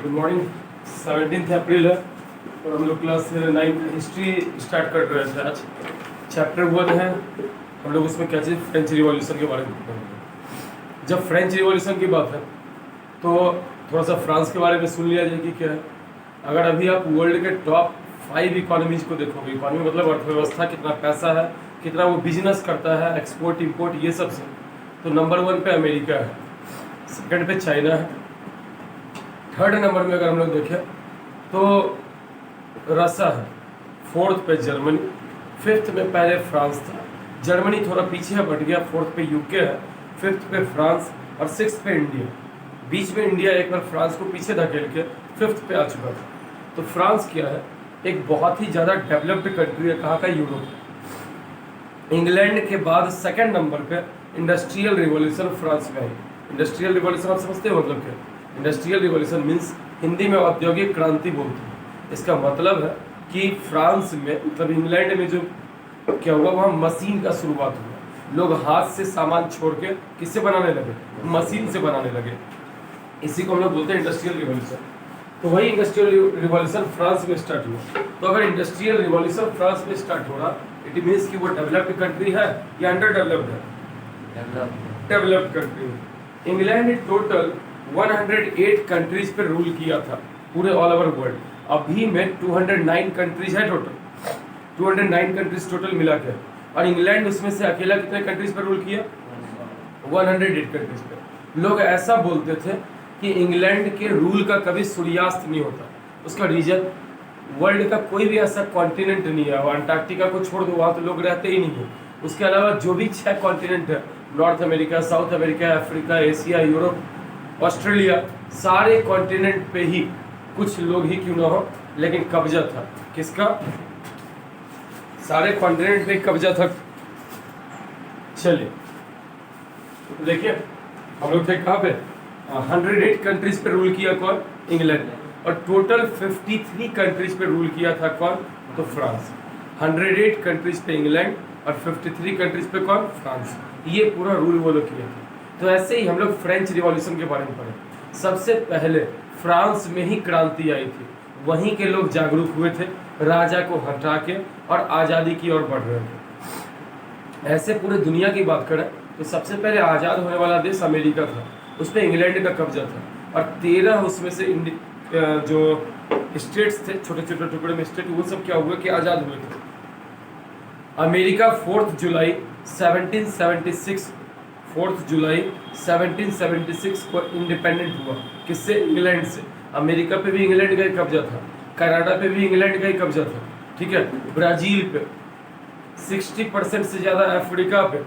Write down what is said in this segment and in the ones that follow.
Good morning. 17 अप्रैल है और हम लोग क्लास 9 हिस्ट्री स्टार्ट कर रहे थे। आज चैप्टर 1 है। हम लोग उसमें क्या चीज़ फ्रेंच रिवॉल्यूशन के बारे में पढ़ेंगे। जब फ्रेंच रिवॉल्यूशन की बात है तो थोड़ा सा फ्रांस के बारे में सुन लिया जाए कि क्या है। अगर अभी आप वर्ल्ड के टॉप 5 इकोनॉमीज को देखोगे, इकोनॉमी मतलब अर्थव्यवस्था, कितना पैसा है, कितना वो बिजनेस करता है, एक्सपोर्ट इंपोर्ट ये सब से, तो नंबर 1 पे अमेरिका है, सेकंड पे चाइना है, थर्ड नंबर में अगर हम लोग देखें तो रसिया है, फोर्थ पे जर्मनी, फिफ्थ में पहले फ्रांस था, जर्मनी थोड़ा पीछे है बढ़ गया, फोर्थ पे यूके है, फिफ्थ पे फ्रांस और सिक्स पे इंडिया। बीच में इंडिया एक बार फ्रांस को पीछे धकेल के फिफ्थ पे आ चुका था। तो फ्रांस क्या है, एक बहुत ही ज़्यादा डेवलप्ड कंट्री है। कहाँ का? यूरोप। इंग्लैंड के बाद सेकंड नंबर पे इंडस्ट्रियल रिवॉल्यूशन फ्रांस में आई। इंडस्ट्रियल रिवॉल्यूशन आप समझते हो मतलब क्या? इंडस्ट्रियल रिवॉल्यूशन मीन्स हिंदी में औद्योगिक क्रांति बोलते हैं। इसका मतलब है कि फ्रांस में मतलब इंग्लैंड में जो क्या हुआ, वहाँ मशीन का शुरुआत हुआ। लोग हाथ से सामान छोड़ के किससे बनाने लगे? मशीन से बनाने लगे। इसी को हम लोग बोलते हैं इंडस्ट्रियल रिवॉल्यूशन। तो वही इंडस्ट्रियल रिवॉल्यूशन फ्रांस में स्टार्ट हुआ। तो अगर इंडस्ट्रियल रिवॉल्यूशन फ्रांस में स्टार्ट हो रहा, इट मीन्स कि वो डेवलप्ड कंट्री है या अंडर डेवलप्ड है? डेवलप्ड कंट्री है। इंग्लैंड ने टोटल 108 कंट्रीज पे रूल किया था पूरे ऑल ओवर वर्ल्ड। अभी में 209 कंट्रीज है टोटल, 209 कंट्रीज टोटल मिला के। और इंग्लैंड उसमें से अकेला कितने कंट्रीज पे रूल किया? 108 कंट्रीज पे। लोग ऐसा बोलते थे कि इंग्लैंड के रूल का कभी सूर्यास्त नहीं होता। उसका रीजन, वर्ल्ड का कोई भी ऐसा कॉन्टिनेंट नहीं है, और अंटार्कटिका को छोड़ दो, वहाँ तो लोग रहते ही नहीं है। उसके अलावा जो भी 6 कॉन्टिनेंट है, north America, south America, Africa, Asia, Europe, Australia, सारे कॉन्टिनेंट पे ही कुछ लोग ही क्यों ना हो, लेकिन कब्जा था। किसका? सारे कॉन्टिनेंट पे कब्जा था। चलिए देखिए, हम लोग थे कहाँ पे? 108 कंट्रीज पे रूल किया कौन? इंग्लैंड। और टोटल 53 कंट्रीज पे रूल किया था कौन? तो फ्रांस। 108 कंट्रीज पे इंग्लैंड और 53 कंट्रीज पे कौन? फ्रांस। ये पूरा रूल वो लोग किया था। तो ऐसे ही हम लोग फ्रेंच रिवॉल्यूशन के बारे में पढ़े। सबसे पहले फ्रांस में ही क्रांति आई थी, वहीं के लोग जागरूक हुए थे, राजा को हटा के और आज़ादी की ओर बढ़ रहे थे। ऐसे पूरे दुनिया की बात करें तो सबसे पहले आज़ाद होने वाला देश अमेरिका था, उस पर इंग्लैंड का कब्जा था। और 13 उसमें से जो स्टेट्स थे, छोटे छोटे टुकड़े में स्टेट, वो सब क्या हुए कि आज़ाद हुए थे। अमेरिका 4 जुलाई 1776 को इंडिपेंडेंट हुआ। किससे? इंग्लैंड से। अमेरिका पे भी इंग्लैंड का ही कब्जा था, कनाडा पे भी इंग्लैंड का ही कब्जा था, ठीक है। ब्राजील पे 60% से ज़्यादा, अफ्रीका पे,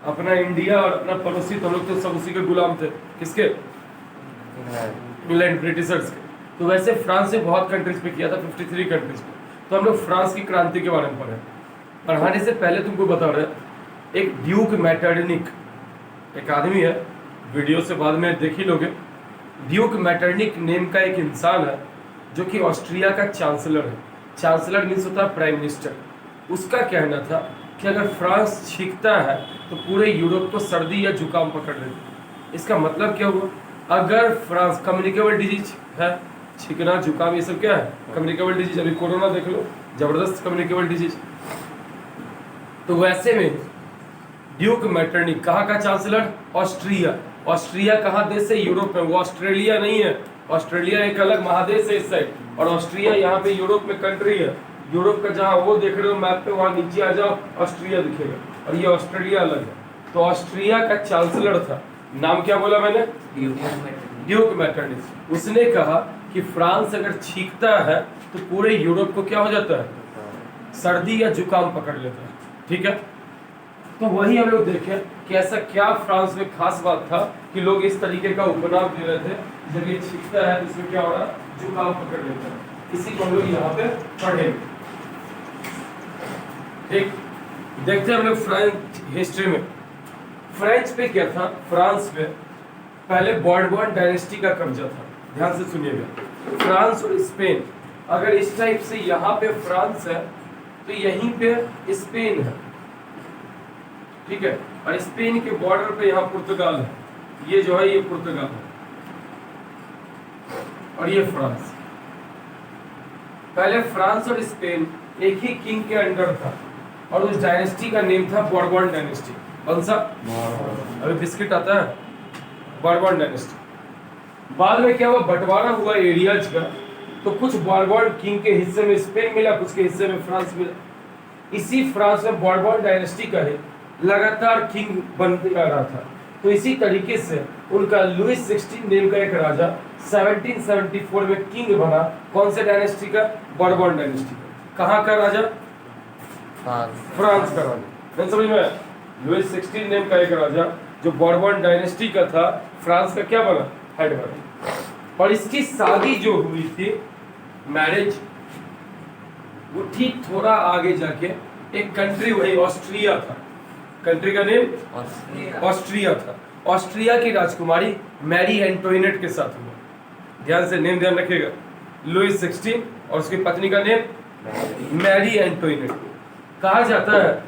अपना इंडिया और अपना पड़ोसी, तो लोग तो सब उसी के गुलाम थे। किसके? इंग्लैंड, ब्रिटिशर्स के। तो वैसे फ्रांस से बहुत कंट्रीज पे किया था, 53 कंट्रीज पे। तो हम लोग फ्रांस की क्रांति के बारे में पढ़े। पढ़ाने से पहले तुमको बता रहे, एक ड्यूक मैटरनिक एक आदमी है, वीडियो से बाद में देख ही लोगे। ड्यूक मैटरनिक नेम का एक इंसान है जो कि ऑस्ट्रिया का चांसलर है। चांसलर मीन्स होता है प्राइम मिनिस्टर। उसका कहना था कि अगर फ्रांस छींकता है तो पूरे यूरोप को सर्दी या जुकाम पकड़ लेती। इसका मतलब क्या हुआ? अगर फ्रांस, कम्युनिकेबल डिजीज है, छींकना, जुकाम, ये सब क्या है? Communicable disease. अभी कोरोना देख लो, जबरदस्त कम्युनिकेबल डिजीज। तो वैसे में ड्यूक मैटरनिक कहाँ का चांसलर? ऑस्ट्रिया। ऑस्ट्रिया कहाँ देश है? यूरोप में। वो ऑस्ट्रेलिया नहीं है, ऑस्ट्रेलिया एक अलग महादेश है इस साइड, और ऑस्ट्रिया यहाँ पे यूरोप में कंट्री है। यूरोप का जहाँ वो देख रहे हो मैप पे, वहाँ नीचे आ जाओ, ऑस्ट्रिया दिखेगा, और ये ऑस्ट्रेलिया अलग है। तो ऑस्ट्रिया का चांसलर था, नाम क्या बोला मैंने? Duke Metternich. उसने कहा कि फ्रांस अगर छींकता है तो पूरे यूरोप को क्या हो जाता है? सर्दी या जुकाम पकड़ लेता है, ठीक है। तो वही हम लोग देखें कि ऐसा क्या फ्रांस में खास बात था कि लोग इस तरीके का उपनाम दे रहे थे, जब ये छींकता है तो इसमें क्या हो रहा है? जुकाम पकड़ लेता है। इसी को हम लोग यहाँ पे पढ़ेंगे, ठीक। देखते हैं हम लोग फ्रेंच हिस्ट्री में। फ्रेंच पे क्या था? फ्रांस पे पहले बॉर्बन डायनेस्टी का कब्जा था। ध्यान से सुनिएगा, फ्रांस और स्पेन, अगर इस टाइप से यहाँ पे फ्रांस है तो यहीं पे स्पेन है, ठीक है। और स्पेन के बॉर्डर पे यहाँ पुर्तगाल है, ये जो है ये पुर्तगाल है। और ये फ्रांस। पहले फ्रांस और स्पेन एक ही किंग के अंडर था और उस डायनेस्टी का नेम था बॉर्बन डायनेस्टी। कौन सा? अभी बिस्किट आता है, बॉर्बन डायनेस्टी। बाद में क्या हुआ, बंटवारा हुआ एरियाज का, तो कुछ बॉर्बन किंग के हिस्से में स्पेन मिला, कुछ के हिस्से में फ्रांस मिला। इसी फ्रांस में बॉर्बन डायनेस्टी का ही लगातार किंग बनते आ रहा था। तो इसी तरीके से उनका लुइस 16 नेम का एक राजा 1774 में किंग बना। कौन से डायनेस्टी का? बॉर्बन डायनेस्टी का। कहाँ का राजा? फ्रांस का राजा। नहीं समझ में आया? लुइस 16 नेम का एक राजा जो बॉर्बन डायनेस्टी का था, फ्रांस का क्या बना? हेड बना। और इसकी शादी जो हुई थी, मैरिज, वो ठीक थोड़ा आगे जाके एक कंट्री, वही ऑस्ट्रिया था। कंट्री का नेम ऑस्ट्रिया था। ऑस्ट्रिया की राजकुमारी मैरी एंटोइनेट के साथ हुआ। ध्यान से नेम ध्यान रखिएगा, लुइस 16 और उसकी पत्नी का नेम मैरी एंटोइनेट। कहा जाता है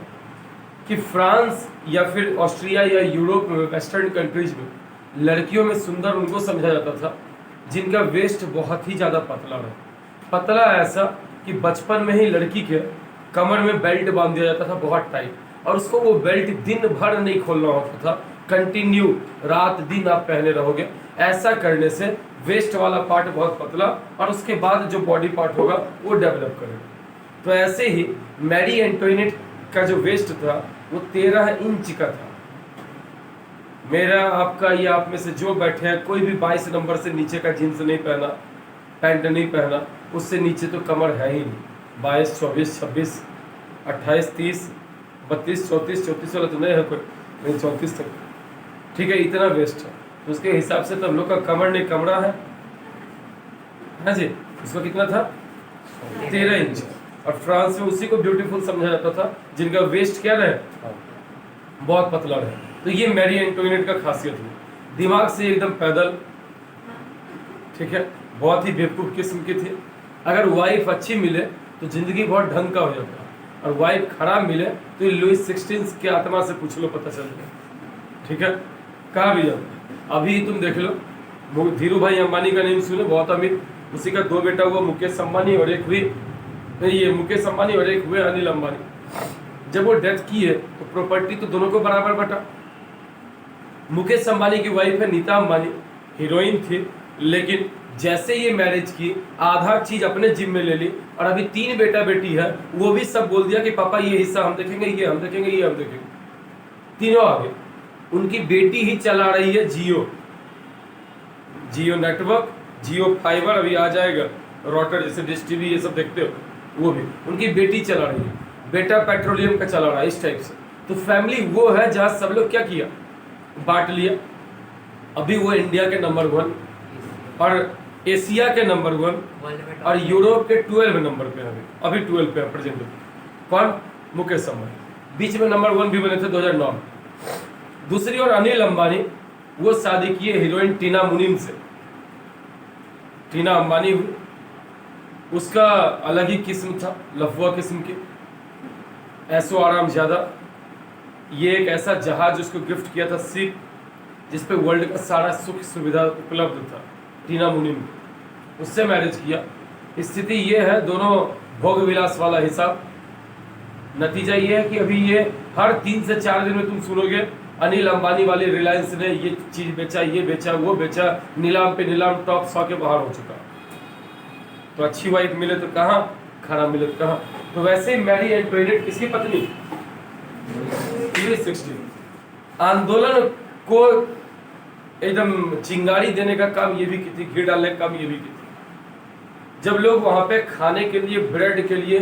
कि फ्रांस या फिर ऑस्ट्रिया या यूरोप में, वेस्टर्न कंट्रीज में, लड़कियों में सुंदर उनको समझा जाता था जिनका वेस्ट बहुत ही ज़्यादा पतला रहे। पतला ऐसा कि बचपन में ही लड़की के कमर में बेल्ट बांध दिया जाता था बहुत टाइट, और उसको वो बेल्ट दिन भर नहीं खोलना होता था, कंटिन्यू रात दिन आप पहने रहोगे। ऐसा करने से वेस्ट वाला पार्ट बहुत पतला और उसके बाद जो बॉडी पार्ट होगा वो डेवलप करेगा। तो ऐसे ही मैरी एंटोइनेट का जो वेस्ट था वो 13 इंच का था। मेरा, आपका, या आप में से जो बैठे हैं, कोई भी 22 नंबर से नीचे का जींस नहीं पहना, पैंट नहीं पहना, उससे नीचे तो कमर है ही नहीं। 22, 24, 26, 28, 30, 32, 34, 34 वाला तो नहीं है कोई, नहीं 34 तक, ठीक है, इतना वेस्ट है। तो उसके हिसाब से तो हम लोग का कमर नहीं कमरा है जी। उसका कितना था? 13 इंच। और फ्रांस में उसी को ब्यूटीफुल समझा जाता था जिनका वेस्ट क्या रहे, बहुत पतला रहे। तो ये मैरी एंटोइनेट का खासियत है, दिमाग से एकदम पैदल, ठीक है, बहुत ही बेवकूफ़ किस्म की थी। अगर वाइफ अच्छी मिले तो जिंदगी बहुत ढंग का हो जाता है, और वाइफ खराब मिले तो ये लुइस 16 के आत्मा से पूछ लो, पता चल जाए, ठीक है। कहा भी जाओ, अभी तुम देख लो, धीरू भाई अंबानी का नेम सुनो, बहुत अमीर, उसी का 2 बेटा हुआ, मुकेश अंबानी और एक हुई, नहीं ये मुकेश अंबानी और एक हुए अनिल अंबानी। जब वो डेथ की है तो प्रॉपर्टी तो दोनों को बराबर बटा। मुकेश अंबानी की वाइफ है नीता अंबानी, हीरोइन थी, लेकिन जैसे ये मैरिज की, आधा चीज अपने जिम में ले ली, और अभी 3 बेटा बेटी है, वो भी सब बोल दिया कि पापा ये हिस्सा हम देखेंगे, ये हम देखेंगे, ये हम देखेंगे, तीनों आगे। उनकी बेटी ही चला रही है जियो नेटवर्क, जियो फाइबर, अभी आ जाएगा, रोटर जैसे डिश टीवी ये सब देखते हो, वो भी उनकी बेटी चला रही है, बेटा पेट्रोलियम का चला रहा है, इस टाइप से। तो फैमिली वो है जहाँ सब लोग क्या किया, बांट लिया। अभी वो इंडिया के नंबर 1 और एशिया के नंबर 1 और यूरोप के 12 नंबर पे, अभी 12 पे प्रेजेंट। कौन? मुकेश अंबानी। बीच में नंबर 1 भी बने थे 2009 में। दूसरी ओर अनिल अंबानी, वो शादी किए हीरोइन टीना मुनीम से, टीना अंबानी हुई, उसका अलग ही किस्म था, लफुआ किस्म की, ऐसो आराम ज्यादा। ये एक ऐसा जहाज उसको गिफ्ट किया था, शिप, जिसपे वर्ल्ड का सारा सुख सुविधा उपलब्ध था, टीना मुनीम, उससे मैरिज किया। स्थिति ये है, दोनों भोग विलास वाला हिसाब। नतीजा ये है कि अभी ये हर 3 से 4 दिन में तुम सुनोगे अनिल अंबानी वाली रिलायंस ने ये चीज बेचा, ये बेचा, वो बेचा, नीलाम पे नीलाम, टॉप 100 के बाहर हो चुका। तो अच्छी वाइफ मिले तो कहाँ, खराब मिले तो कहाँ। तो वैसे ही मैरी एंटोइनेट किसकी पत्नी? लुइस 16। आंदोलन को एकदम चिंगारी देने का काम ये भी की थी, घी डालने का काम ये भी की थी। जब लोग वहां पे खाने के लिए, ब्रेड के लिए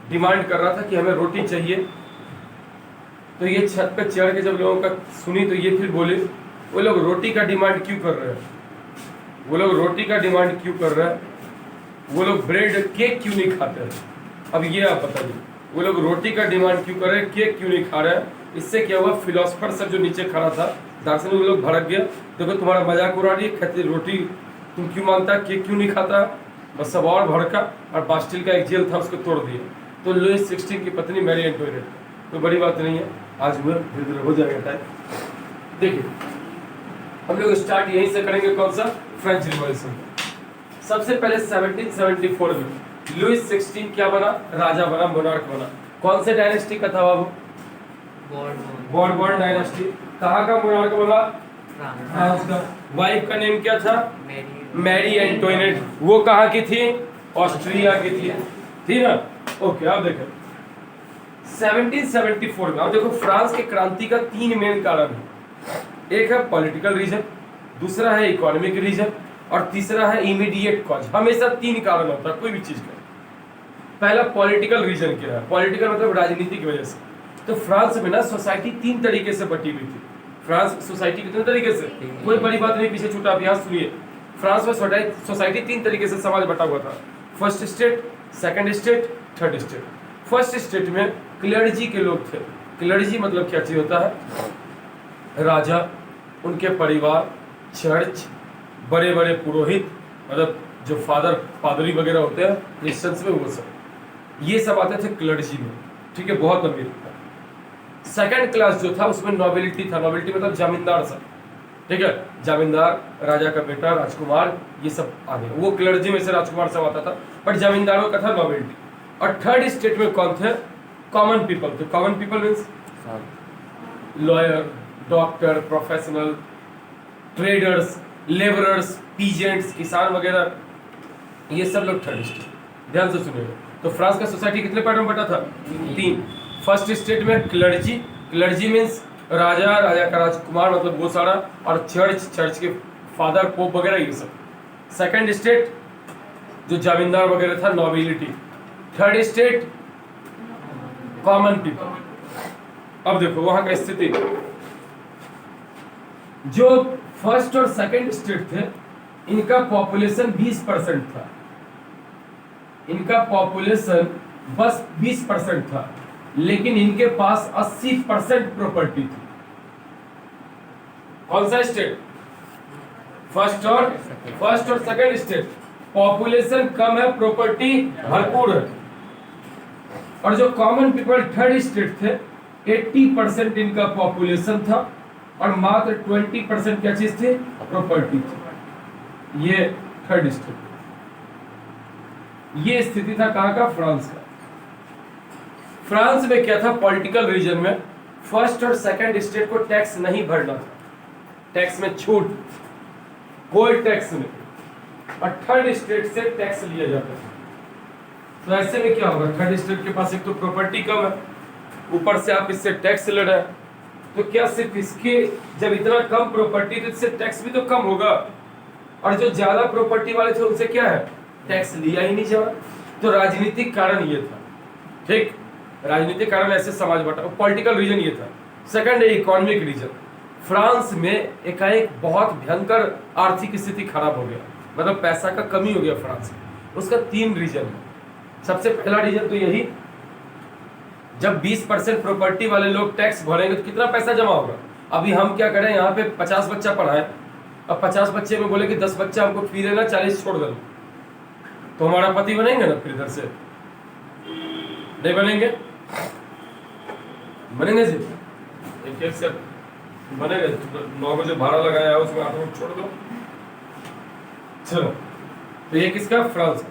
डिमांड कर रहा था कि हमें रोटी चाहिए, तो ये छत पे चढ़ के जब लोगों का सुनी तो ये फिर बोले, वो लोग रोटी का डिमांड क्यों कर रहे हैं, वो लोग रोटी का डिमांड क्यों कर रहे हैं, वो लोग ब्रेड केक क्यों नहीं खाते हैं। अब ये आप बताइए, वो लोग रोटी का डिमांड क्यों कर रहे हैं, केक क्यों नहीं खा रहे हैं। इससे क्या हुआ, फिलोसफर सब जो नीचे खड़ा था, दार्शनिक लोग भड़क गया, देखो तुम्हारा मजाक उड़ा रही है, कहते रोटी तुम क्यों मानता, केक क्यों नहीं खाता, बस सब और भड़का, और बास्टिल का एक जेल था उसको तोड़ दिया। तो लुइस 16 की पत्नी मैरी एंटोइनेट, कोई बड़ी बात नहीं है, आज हुआ, धीरे धीरे हो जाएगा टाइम। देखिए हम लोग स्टार्ट यहीं से करेंगे, कौन सा, फ्रेंच रिवॉल्यूशन। सबसे पहले 1774 में लुइस 16 क्या बना, राजा बना, मोनार्क बना। कौन से डायनेस्टी का था बाबू? Bourbon dynasty. कहाँ का मोनार्क बना? फ्रांस का। वाइफ का नेम क्या था? मैरी एंटोइनेट। वो कहाँ की थी? ऑस्ट्रिया की थी ना। ओके, अब देखो 1774 में, अब देखो फ्रांस के क्रांति का 3 मेन कारण है। एक है पॉलिटिकल रीजन, दूसरा है इकोनॉमिक रीजन, और तीसरा है इमीडिएट कॉज। हमेशा 3 कारण होता है कोई भी चीज का। पहला पॉलिटिकल रीजन क्या है? पॉलिटिकल मतलब राजनीति की वजह से। तो फ्रांस में ना सोसाइटी 3 तरीके से बटी हुई थी। फ्रांस सोसाइटी कितने तरीके से? कोई बड़ी बात नहीं, पीछे छूटा। आप यहाँ सुनिए, फ्रांस में सोसाइटी 3 तरीके से समाज बटा हुआ था। First state, second state, third state. First state में क्लर्जी के लोग थे। क्लर्जी मतलब क्या चीज होता है? राजा, उनके परिवार, चर्च, बड़े बड़े पुरोहित, मतलब जो पादरी वगैरह होते हैं क्रिश्चियंस में, वो सब, ये सब आते थे क्लर्जी में। ठीक है, बहुत अमीर था। सेकंड क्लास जो था उसमें नोबिलिटी था। नोबिलिटी मतलब जमींदार सब। ठीक है, जमींदार, राजा का बेटा, राजकुमार, ये सब आ गए। वो क्लर्जी में से राजकुमार सब आता था, बट जमींदारों का था नोबिलिटी। और थर्ड स्टेट में कौन थे? कॉमन पीपल थे। Common people means lawyer, doctor, professional, traders, labourers, peasants, किसान वगैरह, ये सब लोग थर्ड स्टेट। ध्यान से सुनिएगा। तो फ्रांस का सोसाइटी कितने पार्ट में बटा था? 3। फर्स्ट स्टेट में क्लर्जी, क्लर्जी मीन्स राजा, राजा का राजकुमार मतलब वो सारा, और चर्च, चर्च के फादर, पोप वगैरह, ये सब। सेकंड स्टेट जो जमींदार वगैरह था, nobility. Third state common people. अब देखो वहां का स्थिति, जो फर्स्ट और सेकंड स्टेट थे, इनका पॉपुलेशन 20% था। इनका पॉपुलेशन बस 20% था, लेकिन इनके पास 80% प्रॉपर्टी थी। कौन सा स्टेट? फर्स्ट और सेकंड स्टेट। पॉपुलेशन कम है, प्रॉपर्टी भरपूर है। और जो कॉमन पीपल थर्ड स्टेट थे, 80% इनका पॉपुलेशन था, और मात्र 20% क्या चीज थी? प्रॉपर्टी थी। ये थर्ड स्टेट। ये स्थिति था कहां का? फ्रांस का। फ्रांस में क्या था? पॉलिटिकल रीजन में फर्स्ट और सेकंड स्टेट को टैक्स नहीं भरना था। टैक्स में छूट, कोई टैक्स नहीं, और थर्ड स्टेट से टैक्स लिया जाता था। तो ऐसे में क्या होगा? थर्ड स्टेट के पास एक तो प्रॉपर्टी कम है, ऊपर से आप इससे टैक्स ले रहे हैं, तो क्या सिर्फ इसके, जब इतना कम प्रॉपर्टी तो इससे टैक्स भी तो कम होगा। और जो ज्यादा प्रॉपर्टी वाले थे उनसे क्या है? टैक्स लिया ही नहीं जा रहा। तो राजनीतिक कारण ये था। ठीक, राजनीतिक कारण ऐसे समाज बटा। पॉलिटिकल रीजन ये था। सेकंड है इकोनॉमिक रीजन। फ्रांस में एकाएक बहुत भयंकर आर्थिक स्थिति खराब हो गया, मतलब पैसा का कमी हो गया फ्रांस में। उसका 3 रीजन है। सबसे पहला रीजन तो यही, जब 20% प्रॉपर्टी वाले लोग टैक्स भरेंगे तो कितना पैसा जमा होगा। अभी हम क्या करें, यहाँ पे 50 बच्चा पढ़ाए, अब 50 बच्चे में बोले कि 10 बच्चा हमको फी देना, 40 छोड़ देना, तो हमारा पति बनेंगे ना? फिर इधर से नहीं बनेंगे, बनेंगे जी, एक से बनेगा। 9 बजे भाड़ा लगाया है, उसमें 8 लोग छोड़ दो। चलो, तो ये किसका? फ्रांस।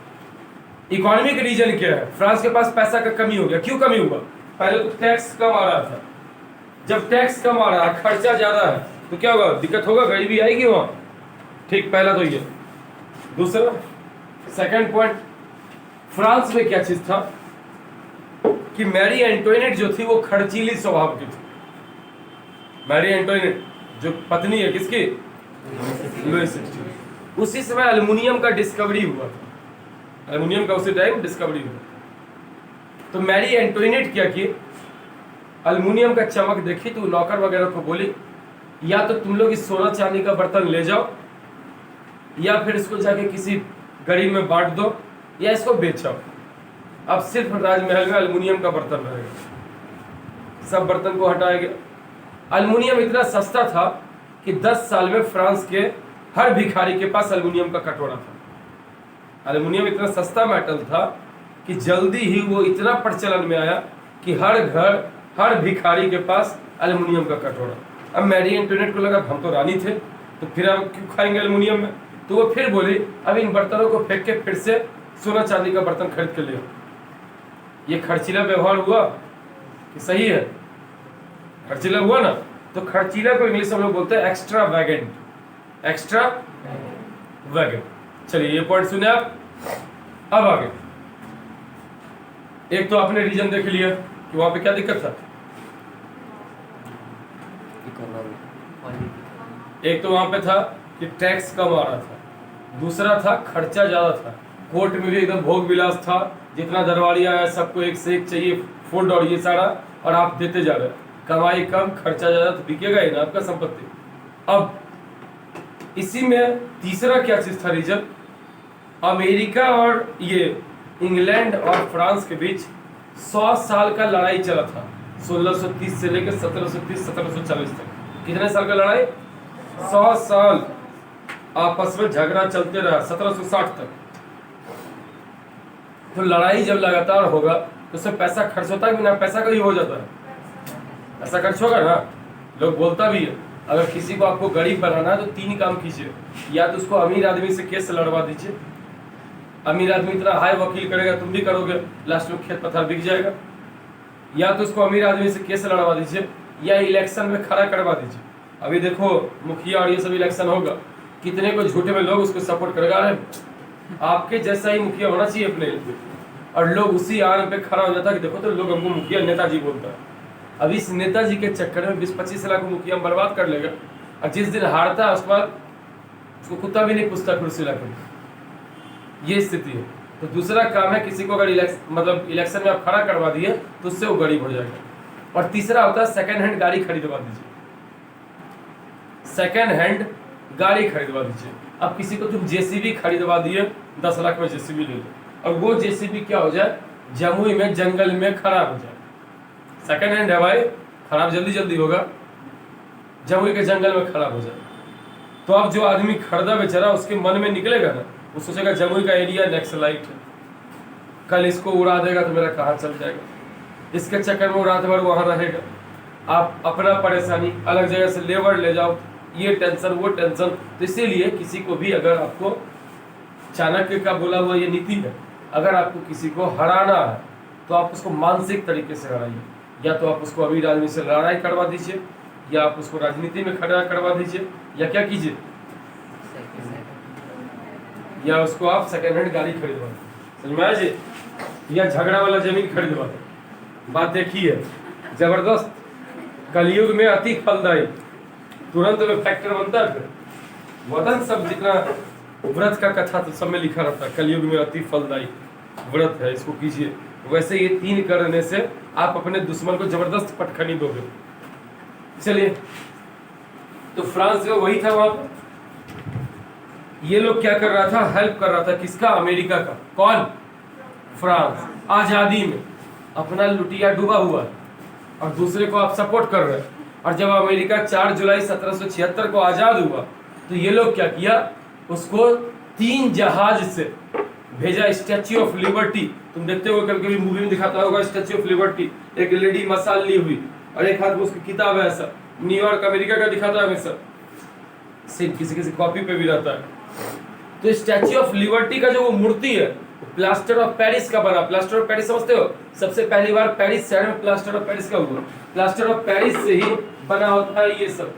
इकोनॉमिक रीजन क्या है? फ्रांस के पास पैसा का कमी हो गया। क्यों कमी हुआ? पहले तो टैक्स कम आ रहा था। जब टैक्स कम आ रहा है, खर्चा ज्यादा है, तो क्या होगा? दिक्कत होगा, गरीबी आएगी वहां। ठीक, पहला तो ये। दूसरा, सेकंड पॉइंट, फ्रांस में क्या चीज था कि मैरी एंटोइनेट जो थी वो खर्चीली स्वभाव की थी। मैरी एंटोइनेट जो पत्नी है किसकी? लुइस 16। उसी समय एल्युमिनियम का डिस्कवरी हुआ था। एल्युमिनियम का उसी टाइम डिस्कवरी हुआ। तो मैरी एंटोइनेट क्या की, एल्युमिनियम का चमक देखी तो नौकर वगैरह को बोली, या तो तुम लोग इस सोना चांदी का बर्तन ले जाओ, या फिर इसको जाके किसी गरीब में बांट दो, या इसको बेचो। अब सिर्फ राजमहल में एल्युमिनियम का बर्तन रहेगा। सब बर्तन को हटाया गया। एल्युमिनियम इतना सस्ता था कि 10 साल में फ्रांस के हर भिखारी के पास एल्युमिनियम का कटोरा था। एल्युमिनियम इतना सस्ता मेटल था कि जल्दी ही वो इतना प्रचलन में आया कि हर घर, हर भिखारी के पास एल्युमिनियम का कटोरा। अब मैरी एंटोइनेट को लगा हम तो रानी थे, तो फिर अब क्यों खाएंगे एल्युमिनियम में, तो वो फिर बोली अब इन बर्तनों को फेंक के फिर से सोना चांदी का बर्तन खरीद के ले। ये खर्चीला व्यवहार हुआ कि सही है? खर्चीला हुआ ना। तो खर्चीला को इंग्लिश में हम लोग बोलते हैं एक्स्ट्रा वैगेंट। एक्स्ट्रा वैगेंट। चलिए ये पॉइंट सुने आप। अब आगे एक तो आपने रीजन देख लिया कि वहां पे क्या दिक्कत था। एक तो वहां पे था कि टैक्स कम आ रहा था, दूसरा था खर्चा ज्यादा था, कोर्ट में भी एकदम भोग विलास था, जितना दरबारी आया सबको एक से एक चाहिए फूड और ये सारा, और आप देते जा रहे, कमाई कम खर्चा ज्यादा, तो बिकेगा ही ना आपका संपत्ति। अब इसी में तीसरा क्या चीज था रीजन, अमेरिका और ये इंग्लैंड और फ्रांस के बीच 100 साल का लड़ाई चला था, 1630 से लेकर 1730-1740 तक। कितने साल का लड़ाई? 100 साल आपस में झगड़ा चलते रहा 1760 तक। तो लड़ाई जब लगातार होगा तो उसमें पैसा खर्च होता है कि ना? पैसा का ही हो जाता है, पैसा खर्च होगा ना। लोग बोलता भी है अगर किसी को आपको गरीब बनाना है तो 3 काम कीजिए, या तो उसको अमीर आदमी से केस लड़वा दीजिए, अमीर आदमी इतना हाई वकील करेगा तुम भी करोगे, लास्ट में खेत पत्थर बिक जाएगा, या तो उसको अमीर आदमी से केस लड़वा दीजिए, या इलेक्शन में खड़ा करवा दीजिए। अभी देखो मुखिया और ये सब इलेक्शन होगा, कितने को झूठे में लोग उसको सपोर्ट करेगा, अरे आपके जैसा ही मुखिया होना चाहिए अपने, और लोग उसी आड़ पे खड़ा हो जाता है कि देखो तो लोग हमको मुखिया नेताजी बोलता है। अब इस नेताजी के चक्कर में 20-25 लाख मुखिया बर्बाद कर लेगा, और जिस दिन हारता है उसके बाद उसको कुत्ता भी नहीं पूछता कुर्सी लाकर। ये स्थिति है। तो दूसरा काम है किसी को अगर इलेक्शन में आप खड़ा करवा दिए तो उससे वो गरीब हो जाएगा। और तीसरा होता है सेकंड हैंड गाड़ी खरीदवा दीजिए, सेकंड हैंड गाड़ी खरीदवा दीजिए। अब किसी को तुम जेसीबी खरीदवा दिए 10 लाख में जेसीबी ले लो, और वो जेसीबी क्या हो जाए, जमुई में जंगल में खराब हो जाए। सेकंड हैंड है भाई, खराब जल्दी जल्दी होगा, जमुई के जंगल में खराब हो जाए। तो अब जो आदमी खरीदा बेचारा उसके मन में निकलेगा ना, वो सोचेगा जमुई का एरिया नक्सलाइट है, कल इसको उड़ा देगा तो मेरा कहाँ चल जाएगा, इसके चक्कर में वो रात भर वहाँ रहेगा। आप अपना परेशानी अलग जगह से लेबर ले जाओ, ये टेंशन वो टेंशन। तो इसीलिए किसी को भी अगर आपको, चाणक्य का बोला हुआ ये नीति है, अगर आपको किसी को हराना है तो आप उसको मानसिक तरीके से हराइए, या तो आप उसको अमीर आदमी से लड़ाई करवा दीजिए, या आप उसको राजनीति में खड़ा करवा दीजिए, या क्या कीजिए, या उसको आप सेकंड हैंड गाड़ी खरीदवा दीजिए, समझ में आया जी, या झगड़ा वाला जमीन खरीदवा दो। बात देखिए जबरदस्त, कलयुग में अति फलदायी, तुरंत में फैक्टर बनता है। फिर वतन सब जितना व्रत का कथा तो सब में लिखा रहता है, कलयुग में अति फलदायी व्रत है, इसको कीजिए। वैसे ये 3 करने से आप अपने दुश्मन को जबरदस्त पटखनी दोगे। चलिए, तो फ्रांस का वही था, वहां पर ये लोग क्या कर रहा था, हेल्प कर रहा था किसका, अमेरिका का। कौन? फ्रांस। आजादी में अपना लुटिया डूबा हुआ है और दूसरे को आप सपोर्ट कर रहे हैं। और जब अमेरिका 4 जुलाई 1776 को आजाद हुआ तो ये लोग क्या किया, उसको 3 जहाज से भेजा, स्टैच्यू ऑफ लिबर्टी। तुम देखते हो कभी कभी मूवी में दिखाता होगा स्टैच्यू ऑफ लिबर्टी, एक लेडी मसाल ली हुई और एक हाथ में उसकी किताब है, ऐसा न्यूयॉर्क अमेरिका का दिखाता है हमेशा, सेम किसी किसी कॉपी पे भी रहता है। तो स्टैच्यू ऑफ लिबर्टी का जो वो मूर्ति है प्लास्टर ऑफ पेरिस का बना। प्लास्टर ऑफ पेरिस समझते हो, सबसे पहली बार पेरिस शहर में प्लास्टर ऑफ पेरिस का हुआ। प्लास्टर ऑफ पेरिस से ही बना होता है ये सब,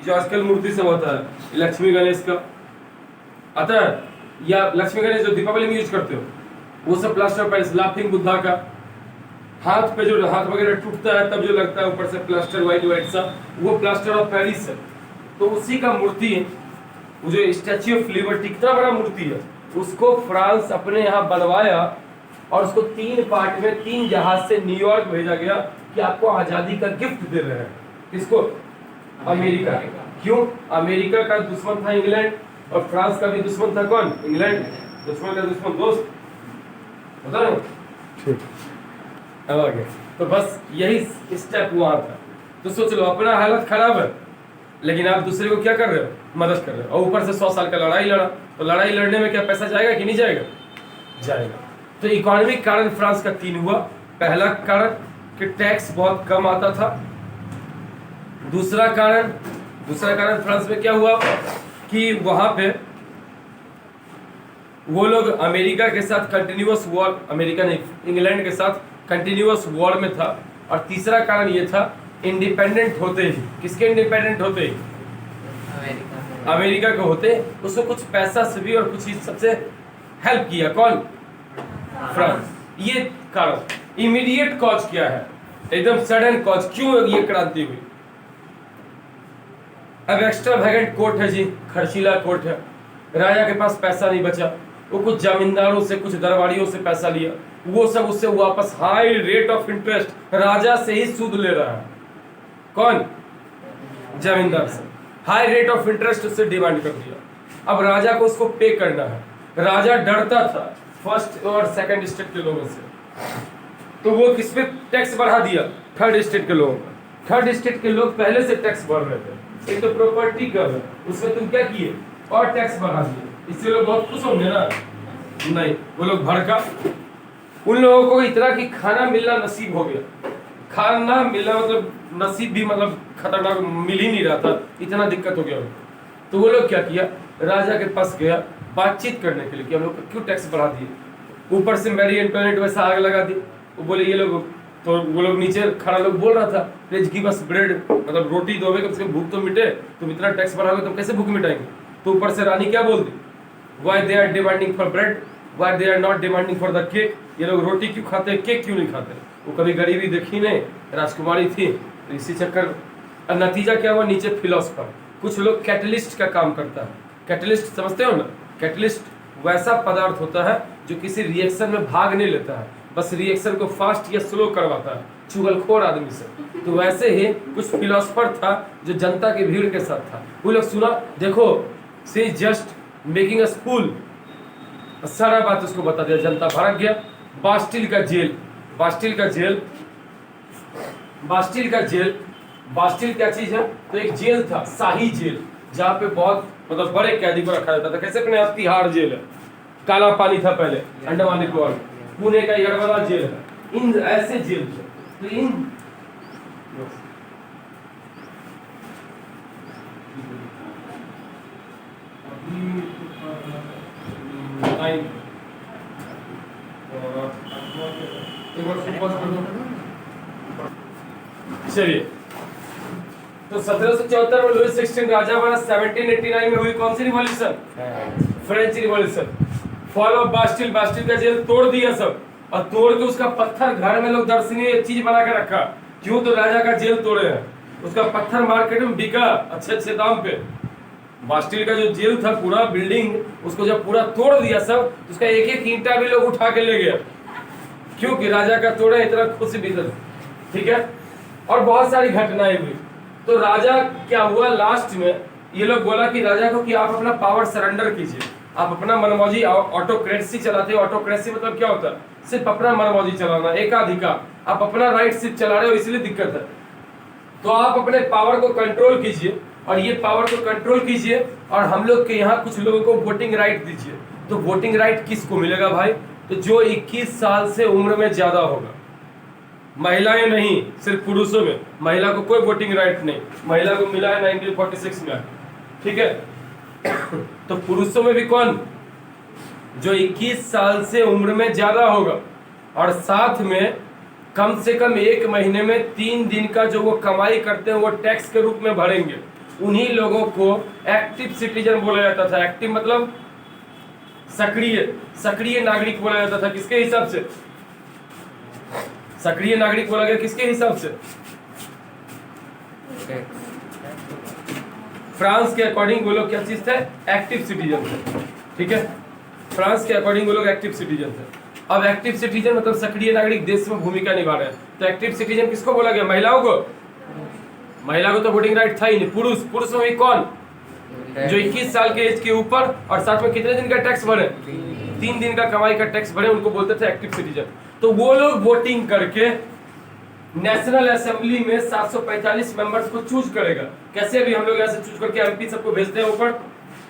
जो आजकल मूर्ति सब होता है, लक्ष्मी गणेश का आता है, या लक्ष्मी गणेश जो दीपावली में यूज करते हो वो सब plaster of Paris. Laughing Buddha का हाथ पे जो हाथ वगैरह टूटता है तब जो लगता है ऊपर से प्लास्टर व्हाइट व्हाइट सा, वो प्लास्टर ऑफ पेरिस है। तो उसी का मूर्ति है, वो जो स्टैच्यू ऑफ लिबर्टी कितना बड़ा मूर्ति है, उसको फ्रांस अपने यहाँ बनवाया और उसको 3 पार्ट में 3 जहाज से न्यूयॉर्क भेजा गया कि आपको आजादी का गिफ्ट दे रहे हैं। किसको? अमेरिका। क्यों? अमेरिका का दुश्मन था इंग्लैंड और फ्रांस का भी दुश्मन था कौन? इंग्लैंड। दुश्मन का दुश्मन दोस्त, बता रहे हो? ठीक, अब आ गया। तो बस यही स्टेप वहां था। तो सोच लो, अपना हालत खराब है लेकिन आप दूसरे को क्या कर रहे हो, मदद कर रहे हो, और ऊपर से 100 साल का लड़ाई लड़ा। तो लड़ाई लड़ने में क्या पैसा जाएगा कि नहीं जाएगा? जाएगा। तो इकोनॉमिक कारण फ्रांस का 3 हुआ। पहला कारण कि टैक्स बहुत कम आता था। दूसरा कारण फ्रांस में क्या हुआ कि वहां पे वो लोग अमेरिका के साथ कंटिन्यूअस वॉर, अमेरिका नहीं, इंग्लैंड के साथ कंटिन्यूअस वॉर में था। और तीसरा कारण ये था, इंडिपेंडेंट होते ही, किसके इंडिपेंडेंट होते ही? अमेरिका के होते। उसको कुछ पैसा से भी और कुछ चीज सबसे हेल्प किया, कौन? फ्रांस। ये कारण इमीडिएट कॉज क्या है, एकदम सडन कॉज, क्यों ये क्रांति हुई? अब एक्स्ट्रा वैगेंट कोर्ट है जी, खर्चीला कोर्ट है, राजा के पास पैसा नहीं बचा, वो कुछ जमींदारों से, कुछ दरबारियों से पैसा लिया, वो सब उससे वापस हाई रेट ऑफ इंटरेस्ट राजा से ही सूद ले रहा है। कौन? जमींदार से हाई रेट ऑफ इंटरेस्ट उससे डिमांड कर दिया। अब राजा को उसको पे करना है। राजा डरता था फर्स्ट और सेकंड स्टेट के लोगों से, तो वो किस पे टैक्स बढ़ा दिया? थर्ड स्टेट के लोगों का। थर्ड स्टेट के लोग पहले से टैक्स भर रहे थे, एक तो प्रॉपर्टी कर है, उसमें तुम क्या किए? और टैक्स बढ़ा दिए। इससे लोग बहुत खुश होंगे ना? नहीं, वो लोग भड़का। उन लोगों को इतना कि खाना मिलना नसीब हो गया, खाना मिलना मतलब नसीब भी मतलब खतरनाक, मिल ही नहीं रहा था, इतना दिक्कत हो गया। तो वो लोग क्या किया, राजा के पास गया बातचीत करने के लिए कि हम लोग क्यों टैक्स बढ़ा दिए। ऊपर से मैरी एंटोनेट वैसा आग लगा दी। वो बोले ये लोग, तो वो लोग नीचे खड़ा लोग बोल रहा था, प्लीज गिव अस ब्रेड, मतलब रोटी दोगे कम से कम, भूख तो मिटे, तुम इतना टैक्स बढ़ाओगे तो कैसे भूख मिटाएंगे? तो ऊपर से रानी क्या बोल दी, why they are demanding for bread, why they are not demanding for the cake. ये लोग रोटी क्यों खाते हैं, केक क्यों नहीं खाते? वो कभी गरीबी देखी नहीं, राजकुमारी थी, तो इसी चक्कर। नतीजा क्या हुआ, नीचे फिलोसफर, कुछ लोग कैटलिस्ट का काम करता है। कैटलिस्ट समझते हो ना? कैटलिस्ट वैसा पदार्थ होता है जो किसी रिएक्शन में भाग नहीं लेता है, बस रिएक्शन को फास्ट या स्लो करवाता है, चुगलखोर आदमी से। तो वैसे ही कुछ फिलोसफर था जो जनता की भीड़ के साथ था। वो लोग सुना, देखो सी जस्ट मेकिंग अस फूल, सारा बात उसको बता दिया। जनता भड़क गया। बास्टिल का जेल, बास्टिल का जेल, बास्टिल का जेल, बास्टिल क्या चीज है? तो एक जेल था, शाही जेल, जहाँ पे बहुत मतलब बड़े कैदी को रखा जाता था। कैसे अपने आप तिहाड़ जेल है, काला पानी था पहले, अंडमान निकोबार, पुणे का यरवदा जेल है, इन ऐसे जेल थे। तो इन चलिए, तो 1774 में लुईस 16 राजा बना। 1789 में हुई कौन सी revolution? French revolution. Fall of Bastille, Bastille का जेल तोड़ दिया सब, और तोड़ के उसका पत्थर घर में लोग दर्शनीय चीज बना के रखा। क्यों? तो राजा का जेल तोड़े हैं, उसका पत्थर मार्केट में बिका अच्छे अच्छे दाम पे। बास्टिल का जो जेल था पूरा बिल्डिंग, उसको जब पूरा तोड़ दिया सब, तो उसका एक एक ईंटा भी लोग उठा के ले गया, क्योंकि राजा का तोड़े, इतना खुशी भी था। ठीक है, और बहुत सारी घटनाएं हुई। तो राजा क्या हुआ, लास्ट में ये लोग बोला कि राजा को कि आप अपना पावर सरेंडर कीजिए, आप अपना मनमौजी, ऑटोक्रेसी चलाते हो। ऑटोक्रेसी मतलब क्या होता है? सिर्फ अपना मनमौजी चलाना, एकाधिकार, आप अपना राइट सिर्फ चला रहे हो, इसलिए दिक्कत है। तो आप अपने पावर को कंट्रोल कीजिए, और ये पावर को कंट्रोल कीजिए, और हम लोग के यहाँ कुछ लोगों को वोटिंग राइट दीजिए। तो वोटिंग राइट किसको मिलेगा भाई? तो जो 21 साल से उम्र में ज्यादा होगा, महिलाएं नहीं, सिर्फ पुरुषों में। महिला को कोई वोटिंग राइट नहीं, महिला को मिला है 1946 में। ठीक है, तो पुरुषों में भी कौन? जो 21 साल से उम्र में ज्यादा होगा, और साथ में कम से कम 1 महीने में 3 दिन का जो वो कमाई करते हैं वो टैक्स के रूप में भरेंगे। उन्हीं लोगों को एक्टिव सिटीजन बोला जाता था। एक्टिव मतलब सक्रिय, सक्रिय नागरिक बोला जाता था। किसके हिसाब से सक्रिय नागरिक बोला गया? किसके हिसाब से? फ्रांस के अकॉर्डिंग वो लोग क्या चीज थे? एक्टिव सिटीजन थे। ठीक है, फ्रांस के अकॉर्डिंग वो लोग एक्टिव सिटीजन थे। अब एक्टिव सिटीजन मतलब सक्रिय नागरिक, देश में भूमिका निभा रहे हैं। तो एक्टिव सिटीजन किसको बोला गया? महिलाओं को। महिला को तो वोटिंग राइट था ही नहीं। पुरुष, पुरुष में भी कौन? जो 21 साल के एज के ऊपर, और साथ में कितने दिन का टैक्स भरे? 3 दिन का कमाई का टैक्स भरे, उनको बोलते थे एक्टिव सिटीजन। तो वो लोग वोटिंग करके नेशनल असेंबली में 745 मेंबर्स को चूज करेगा। कैसे? अभी हम लोग यहाँ से चूज करके एमपी सबको भेजते हैं, ऊपर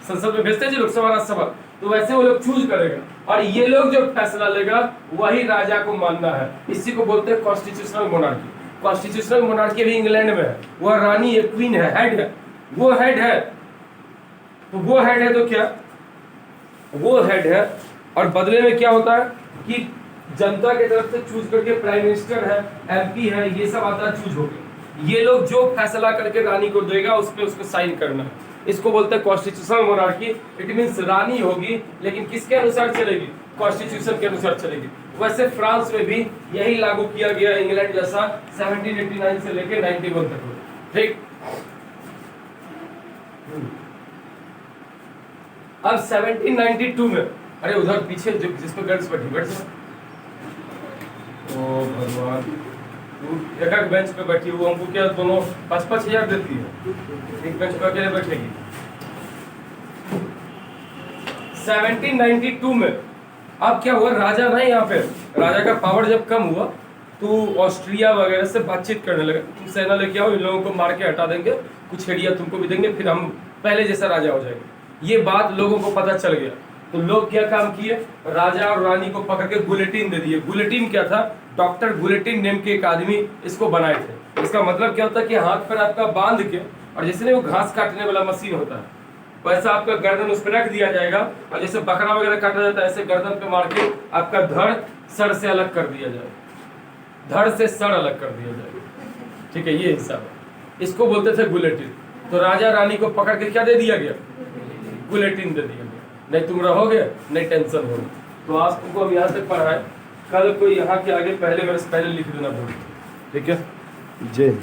संसद में भेजते हैं जी, लोकसभा राज्यसभा, तो वैसे वो लोग चूज करेगा, और ये लोग जो फैसला लेगा वही राजा को मानना है। इसी को बोलते हैं कॉन्स्टिट्यूशनल मोनार्की। कॉन्स्टिट्यूशनल मोनार्की भी इंग्लैंड में है। वह रानी है, क्वीन है, हेड है, वो हेड है। तो वो हेड है तो क्या? वो हेड है, और बदले में क्या होता है कि जनता के तरफ से चूज करके प्राइम मिनिस्टर है, एमपी है, ये सब आता है चूज होकर। ये लोग जो फैसला करके रानी को देगा उस पर उसको साइन करना है। इसको बोलते हैं कॉन्स्टिट्यूशनल मोनार्की। इट मींस रानी होगी लेकिन किसके अनुसार चलेगी? कॉन्स्टिट्यूशन के अनुसार चलेगी। वैसे फ्रांस में भी यही लागू किया गया, इंग्लैंड जैसा 1789 से लेकर 91 तक। ठीक, अब 1792 में, अरे उधर पीछे जो जिस पर गर्ल्स बैठी, बैठ जाओ। ओ भगवान, एक एक बेंच पे बैठी, वो हमको क्या दोनों 5-5 हजार देती है, एक बेंच पे अकेले बैठेगी। 1792 में अब क्या हुआ, राजा ना यहाँ पे, राजा का पावर जब कम हुआ तो ऑस्ट्रिया वगैरह से बातचीत करने लगे, तुम सेना लेके आओ, इन लोगों को मार के हटा देंगे, कुछ एरिया तुमको भी देंगे, फिर हम पहले जैसा राजा हो जाएंगे। ये बात लोगों को पता चल गया, तो लोग क्या काम किए, राजा और रानी को पकड़ के गुलेटिन दे दिए। गुलेटिन क्या था? डॉक्टर गुलेटिन नेम के एक आदमी इसको बनाए थे। इसका मतलब क्या होता है कि हाथ पर आपका बांध के, और जैसे नहीं वो घास काटने वाला मशीन होता है, वैसा आपका गर्दन उस पर रख दिया जाएगा, और जैसे बकरा वगैरह काटा जाता है ऐसे गर्दन पे मार के आपका धड़ सर से अलग कर दिया जाए, धड़ से सर अलग कर दिया जाएगा। ठीक है, ये हिसाब है, इसको बोलते थे गुलेटिन। तो राजा रानी को पकड़ के क्या दे दिया गया? गुलेटिन दे दिया गया, नहीं तुम रहोगे नहीं टेंशन होगी। तो आज तुमको हम यहाँ तक पढ़ाए, कल कोई यहाँ के आगे पहले वर्ष पहले लिख देना बोल। ठीक है, जय।